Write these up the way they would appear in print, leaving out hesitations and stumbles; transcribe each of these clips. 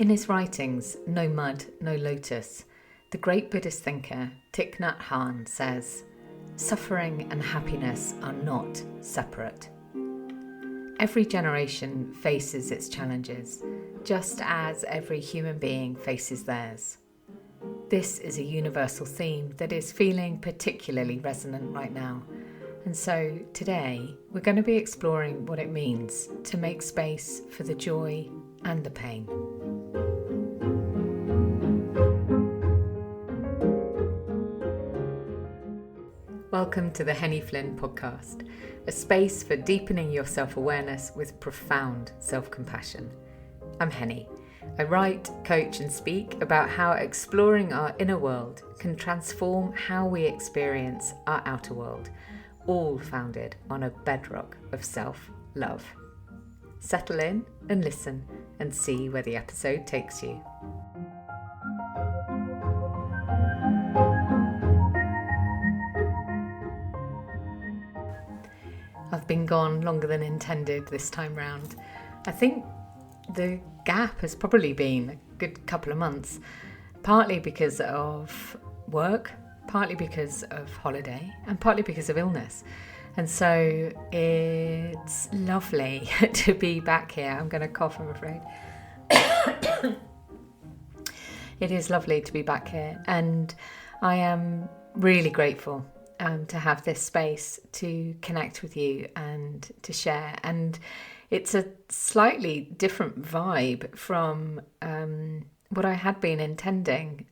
In his writings, No Mud, No Lotus, the great Buddhist thinker Thich Nhat Hanh says, "Suffering and happiness are not separate." Every generation faces its challenges, just as every human being faces theirs. This is a universal theme that is feeling particularly resonant right now. And so today we're going to be exploring what it means to make space for the joy and the pain. Welcome to the Henny Flynn podcast, a space for deepening your self-awareness with profound self-compassion. I'm Henny. I write, coach and speak about how exploring our inner world can transform how we experience our outer world, all founded on a bedrock of self-love. Settle in and listen and see where the episode takes you. I've been gone longer than intended this time round. I think the gap has probably been a good couple of months, partly because of work, partly because of holiday, and partly because of illness. And so it's lovely to be back here. I'm going to cough, I'm afraid. It is lovely to be back here, and I am really grateful to have this space to connect with you and to share. And it's a slightly different vibe from what I had been intending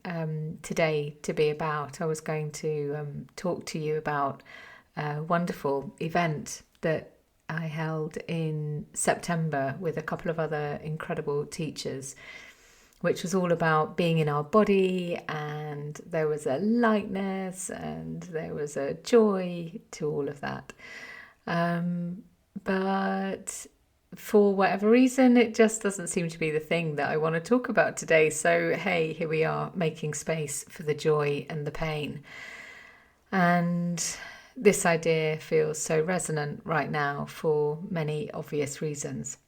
today to be about. I was going to talk to you about a wonderful event that I held in September with a couple of other incredible teachers, which was all about being in our body, and there was a lightness and there was a joy to all of that. But for whatever reason, it just doesn't seem to be the thing that I want to talk about today. So, hey, here we are, making space for the joy and the pain. And this idea feels so resonant right now for many obvious reasons.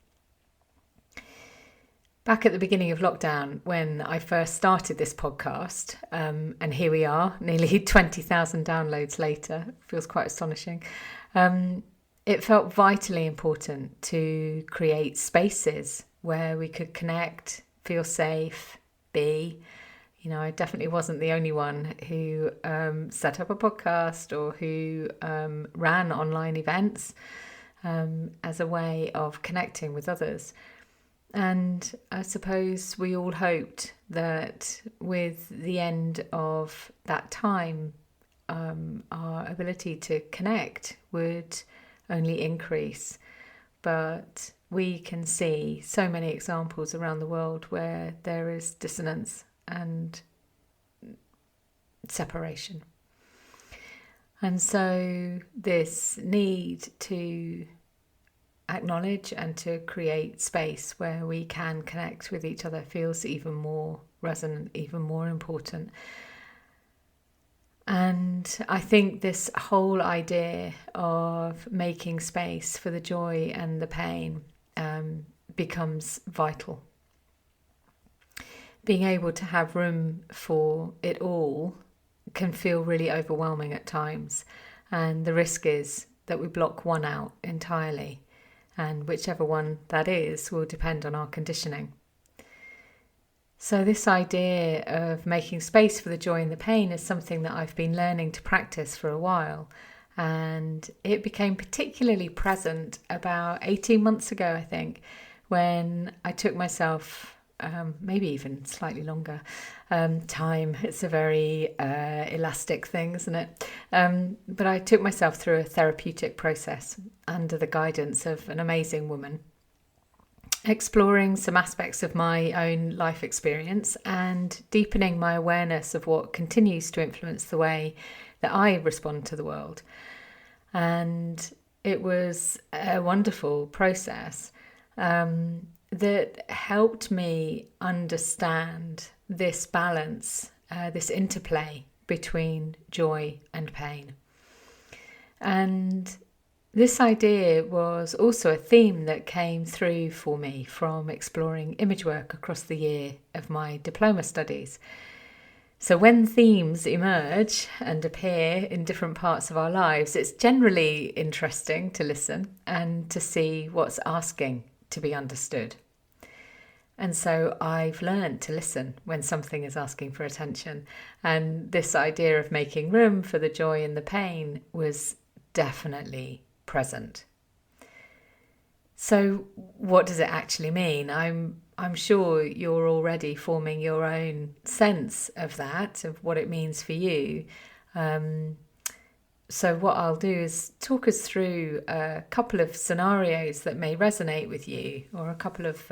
Back at the beginning of lockdown, when I first started this podcast, and here we are, nearly 20,000 downloads later, feels quite astonishing. It felt vitally important to create spaces where we could connect, feel safe, be. You know, I definitely wasn't the only one who set up a podcast or who ran online events as a way of connecting with others. And I suppose we all hoped that with the end of that time, our ability to connect would only increase. But we can see so many examples around the world where there is dissonance and separation. And so this need to acknowledge and to create space where we can connect with each other feels even more resonant, even more important. And I think this whole idea of making space for the joy and the pain becomes vital. Being able to have room for it all can feel really overwhelming at times, and the risk is that we block one out entirely, and whichever one that is will depend on our conditioning. So this idea of making space for the joy and the pain is something that I've been learning to practice for a while, and it became particularly present about 18 months ago, I think, when I took myself, maybe even slightly longer, time. It's a very elastic thing, isn't it? But I took myself through a therapeutic process under the guidance of an amazing woman, exploring some aspects of my own life experience and deepening my awareness of what continues to influence the way that I respond to the world. And it was a wonderful process that helped me understand this balance, this interplay between joy and pain. And This idea was also a theme that came through for me from exploring image work across the year of my diploma studies. So when themes emerge and appear in different parts of our lives, it's generally interesting to listen and to see what's asking to be understood. And so I've learned to listen when something is asking for attention. And this idea of making room for the joy and the pain was definitely present. So what does it actually mean? I'm sure you're already forming your own sense of that, of what it means for you. So what I'll do is talk us through a couple of scenarios that may resonate with you, or a couple of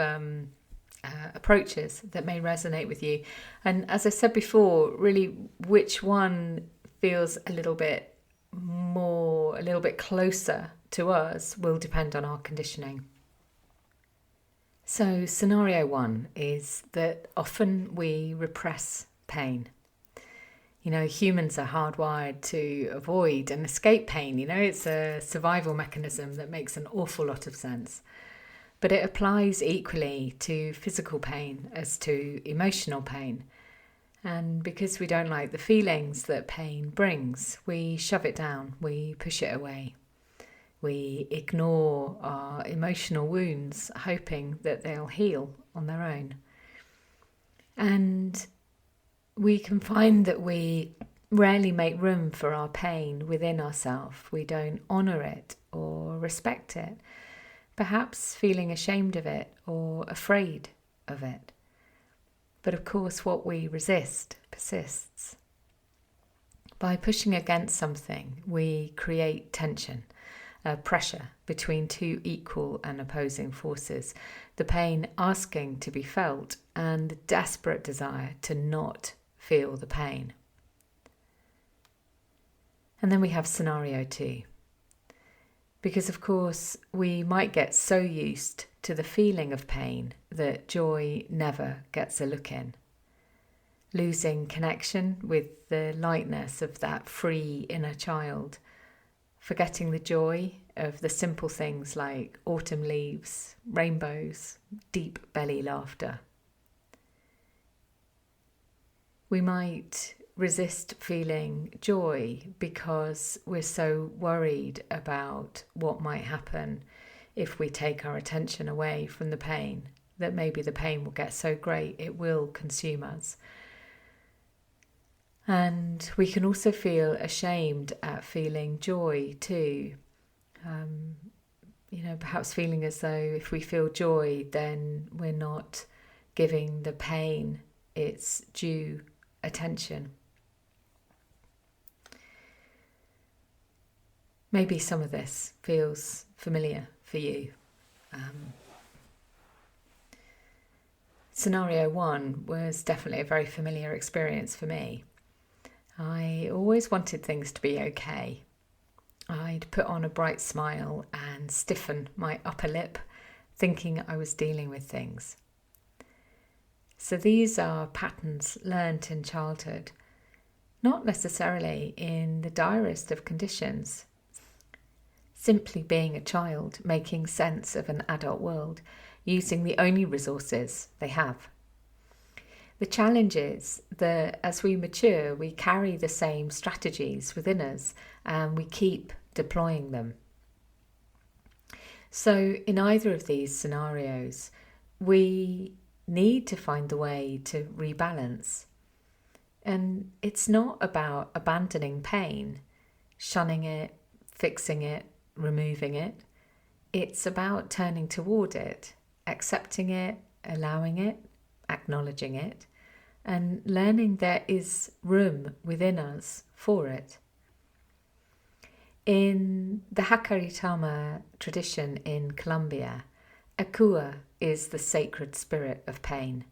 approaches that may resonate with you. And as I said before, really which one feels a little bit closer to us will depend on our conditioning. So scenario one is that often we repress pain. Humans are hardwired to avoid and escape pain. It's a survival mechanism that makes an awful lot of sense. But it applies equally to physical pain as to emotional pain. And because we don't like the feelings that pain brings, we shove it down, we push it away. We ignore our emotional wounds, hoping that they'll heal on their own. And we can find that we rarely make room for our pain within ourselves. We don't honour it or respect it, perhaps feeling ashamed of it or afraid of it. But of course, what we resist persists. By pushing against something, we create tension, pressure between two equal and opposing forces, the pain asking to be felt and the desperate desire to not feel the pain. And then we have scenario two. Because of course, we might get so used to the feeling of pain that joy never gets a look in. Losing connection with the lightness of that free inner child, forgetting the joy of the simple things like autumn leaves, rainbows, deep belly laughter. We might resist feeling joy because we're so worried about what might happen if we take our attention away from the pain, that maybe the pain will get so great it will consume us. And we can also feel ashamed at feeling joy too. Perhaps feeling as though if we feel joy, then we're not giving the pain its due attention. Maybe some of this feels familiar for you. Scenario one was definitely a very familiar experience for me. I always wanted things to be okay. I'd put on a bright smile and stiffen my upper lip, thinking I was dealing with things. So these are patterns learnt in childhood, not necessarily in the direst of conditions. Simply being a child, making sense of an adult world, using the only resources they have. The challenge is that as we mature, we carry the same strategies within us and we keep deploying them. So in either of these scenarios, we need to find the way to rebalance. And it's not about abandoning pain, shunning it, fixing it, removing it. It's about turning toward it, accepting it, allowing it, acknowledging it, and learning there is room within us for it. In the Hacaritama tradition in Colombia, Ecua is the sacred spirit of pain.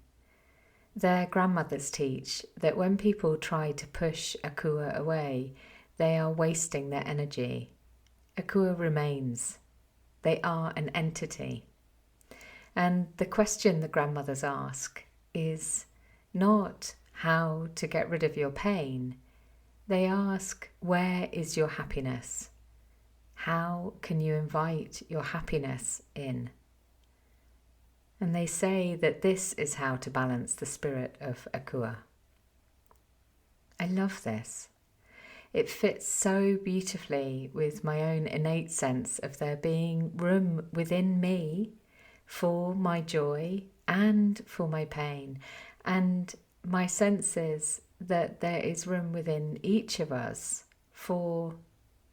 Their grandmothers teach that when people try to push Ecua away, they are wasting their energy. Ecua remains. They are an entity. And the question the grandmothers ask is not how to get rid of your pain. They ask, where is your happiness? How can you invite your happiness in? And they say that this is how to balance the spirit of Ecua. I love this. It fits so beautifully with my own innate sense of there being room within me for my joy and for my pain. And my sense is that there is room within each of us for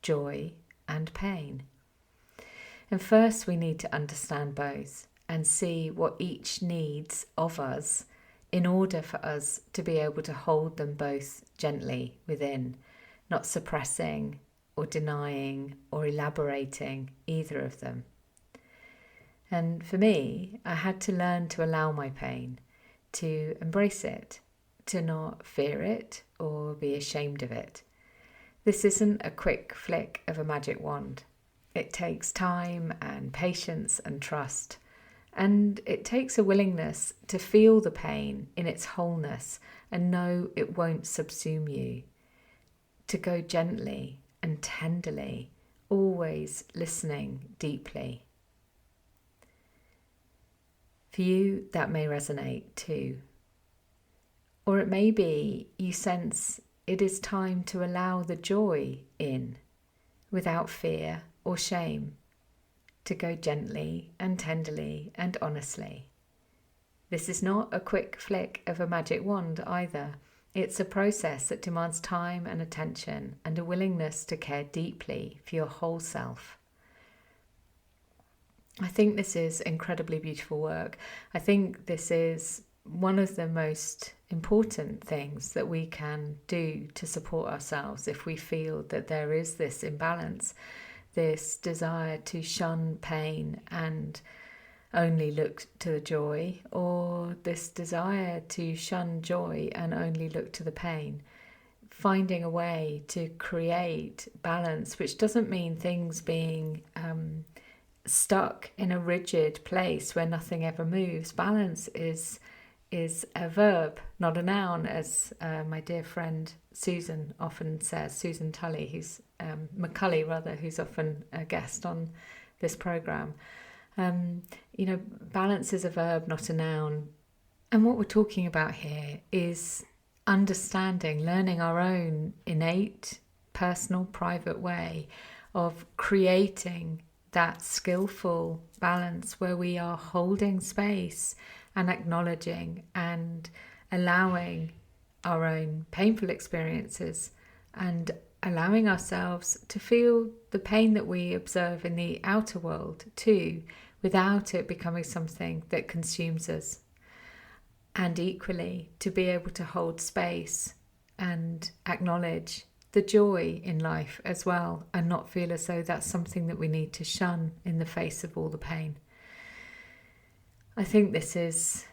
joy and pain. And first we need to understand both and see what each needs of us in order for us to be able to hold them both gently within, not suppressing or denying or elaborating either of them. And for me, I had to learn to allow my pain, to embrace it, to not fear it or be ashamed of it. This isn't a quick flick of a magic wand. It takes time and patience and trust. And it takes a willingness to feel the pain in its wholeness and know it won't subsume you. To go gently and tenderly, always listening deeply. For you, that may resonate too. Or it may be you sense it is time to allow the joy in, without fear or shame, to go gently and tenderly and honestly. This is not a quick flick of a magic wand either. It's a process that demands time and attention and a willingness to care deeply for your whole self. I think this is incredibly beautiful work. I think this is one of the most important things that we can do to support ourselves if we feel that there is this imbalance, this desire to shun pain and only look to the joy, or this desire to shun joy and only look to the pain. Finding a way to create balance, which doesn't mean things being stuck in a rigid place where nothing ever moves. Balance is a verb, not a noun, as my dear friend Susan often says, Susan Tully, who's McCulley rather, who's often a guest on this programme. Balance is a verb, not a noun. And what we're talking about here is understanding, learning our own innate, personal, private way of creating that skillful balance where we are holding space and acknowledging and allowing our own painful experiences and allowing ourselves to feel the pain that we observe in the outer world too, without it becoming something that consumes us. And equally, to be able to hold space and acknowledge the joy in life as well, and not feel as though that's something that we need to shun in the face of all the pain. I think this is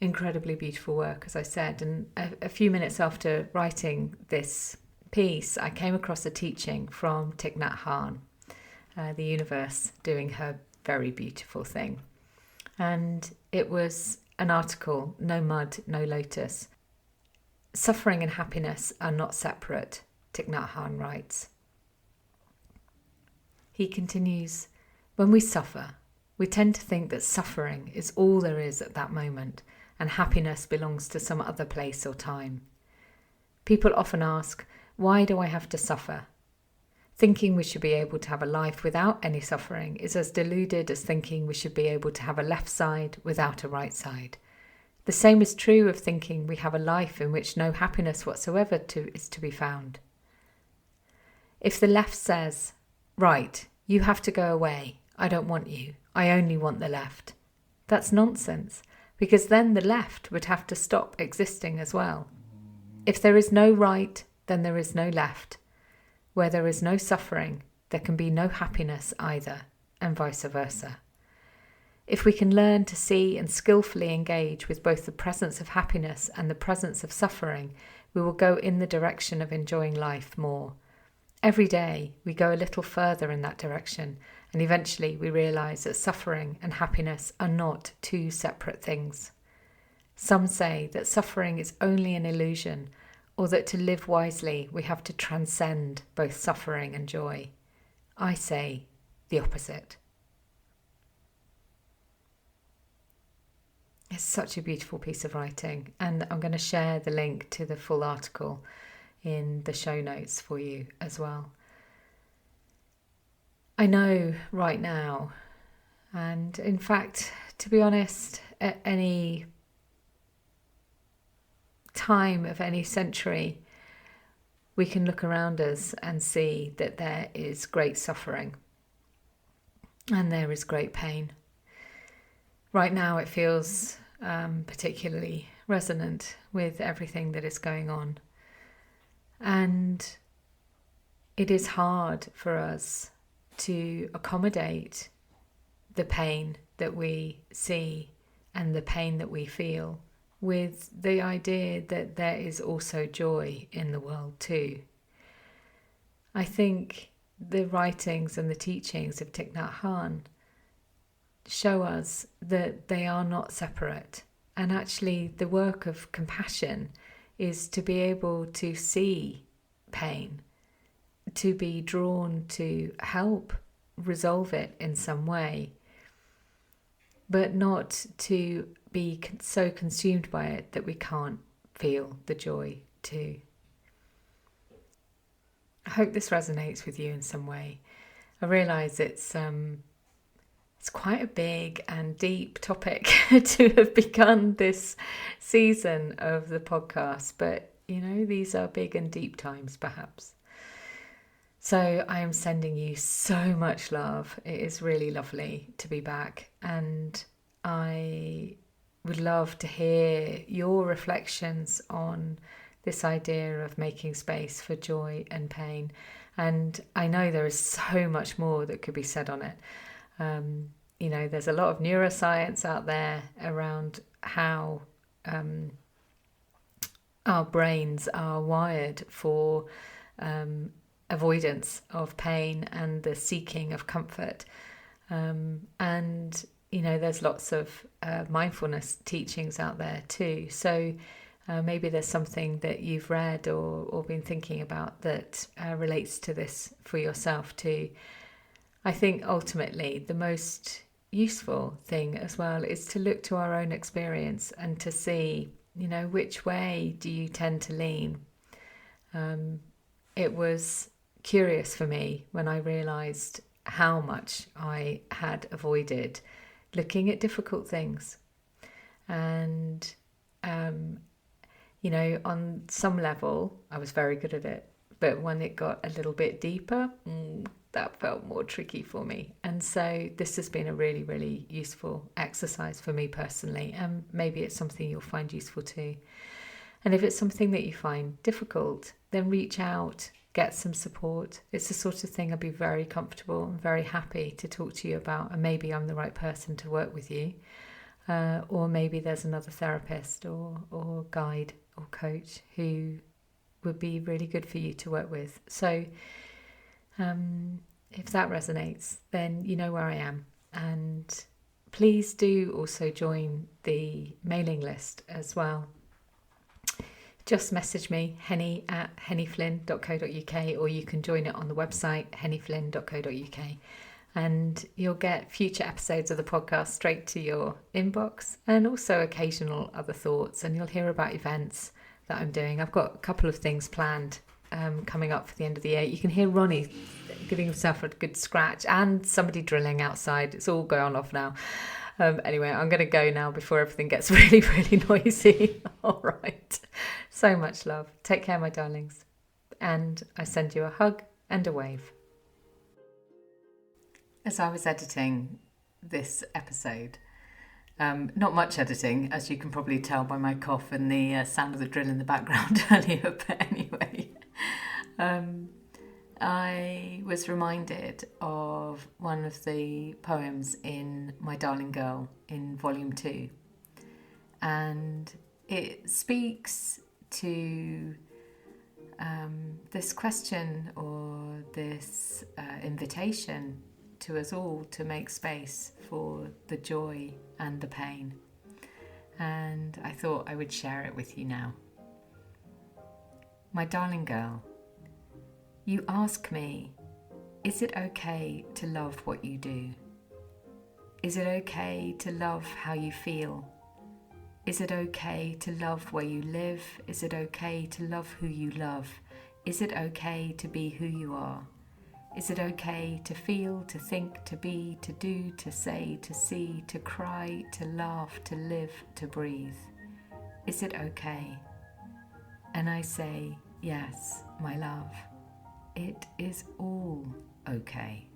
incredibly beautiful work, as I said, and a few minutes after writing this piece, I came across a teaching from Thich Nhat Hanh, the universe doing her very beautiful thing. And it was an article, No Mud, No Lotus. Suffering and happiness are not separate, Thich Nhat Hanh writes. He continues, when we suffer, we tend to think that suffering is all there is at that moment and happiness belongs to some other place or time. People often ask, why do I have to suffer? Thinking we should be able to have a life without any suffering is as deluded as thinking we should be able to have a left side without a right side. The same is true of thinking we have a life in which no happiness whatsoever is to be found. If the left says, right, you have to go away, I don't want you, I only want the left, that's nonsense, because then the left would have to stop existing as well. If there is no right, then there is no left. Where there is no suffering, there can be no happiness either, and vice versa. If we can learn to see and skillfully engage with both the presence of happiness and the presence of suffering, we will go in the direction of enjoying life more. Every day we go a little further in that direction, and eventually we realise that suffering and happiness are not two separate things. Some say that suffering is only an illusion, or that to live wisely we have to transcend both suffering and joy. I say the opposite. It's such a beautiful piece of writing, and I'm going to share the link to the full article in the show notes for you as well. I know right now, and in fact, to be honest, at any time of any century, we can look around us and see that there is great suffering and there is great pain. Right now it feels particularly resonant with everything that is going on. And it is hard for us to accommodate the pain that we see and the pain that we feel with the idea that there is also joy in the world too. I think the writings and the teachings of Thich Nhat Hanh show us that they are not separate. And actually the work of compassion is to be able to see pain, to be drawn to help resolve it in some way, but not to be so consumed by it that we can't feel the joy too. I hope this resonates with you in some way. I realise it's quite a big and deep topic to have begun this season of the podcast, but these are big and deep times perhaps. So I am sending you so much love. It is really lovely to be back, and I would love to hear your reflections on this idea of making space for joy and pain. And I know there is so much more that could be said on it. There's a lot of neuroscience out there around how our brains are wired for avoidance of pain and the seeking of comfort. There's lots of mindfulness teachings out there too. So maybe there's something that you've read or been thinking about that relates to this for yourself too. I think ultimately the most useful thing as well is to look to our own experience and to see, which way do you tend to lean. It was curious for me when I realised how much I had avoided looking at difficult things. And, on some level, I was very good at it. But when it got a little bit deeper, that felt more tricky for me. And so this has been a really, really useful exercise for me personally. And maybe it's something you'll find useful too. And if it's something that you find difficult, then reach out, get some support. It's the sort of thing I'd be very comfortable and very happy to talk to you about. And maybe I'm the right person to work with you. Or maybe there's another therapist or guide or coach who would be really good for you to work with. So if that resonates, then you know where I am. And please do also join the mailing list as well. Just message me, henny@hennyflynn.co.uk, or you can join it on the website, hennyflynn.co.uk. And you'll get future episodes of the podcast straight to your inbox, and also occasional other thoughts. And you'll hear about events that I'm doing. I've got a couple of things planned coming up for the end of the year. You can hear Ronnie giving himself a good scratch and somebody drilling outside. It's all going off now. Anyway, I'm going to go now before everything gets really, really noisy. All right. So much love. Take care, my darlings. And I send you a hug and a wave. As I was editing this episode, not much editing, as you can probably tell by my cough and the sound of the drill in the background earlier, but anyway, I was reminded of one of the poems in My Darling Girl in Volume 2, and it speaks to this question or this invitation to us all to make space for the joy and the pain. And I thought I would share it with you now. My darling girl, you ask me Is it okay to love what you do? Is it okay to love how you feel? Is it okay to love where you live? Is it okay to love who you love? Is it okay to be who you are? Is it okay to feel, to think, to be, to do, to say, to see, to cry, to laugh, to live, to breathe? Is it okay? And I say, yes, my love, it is all okay.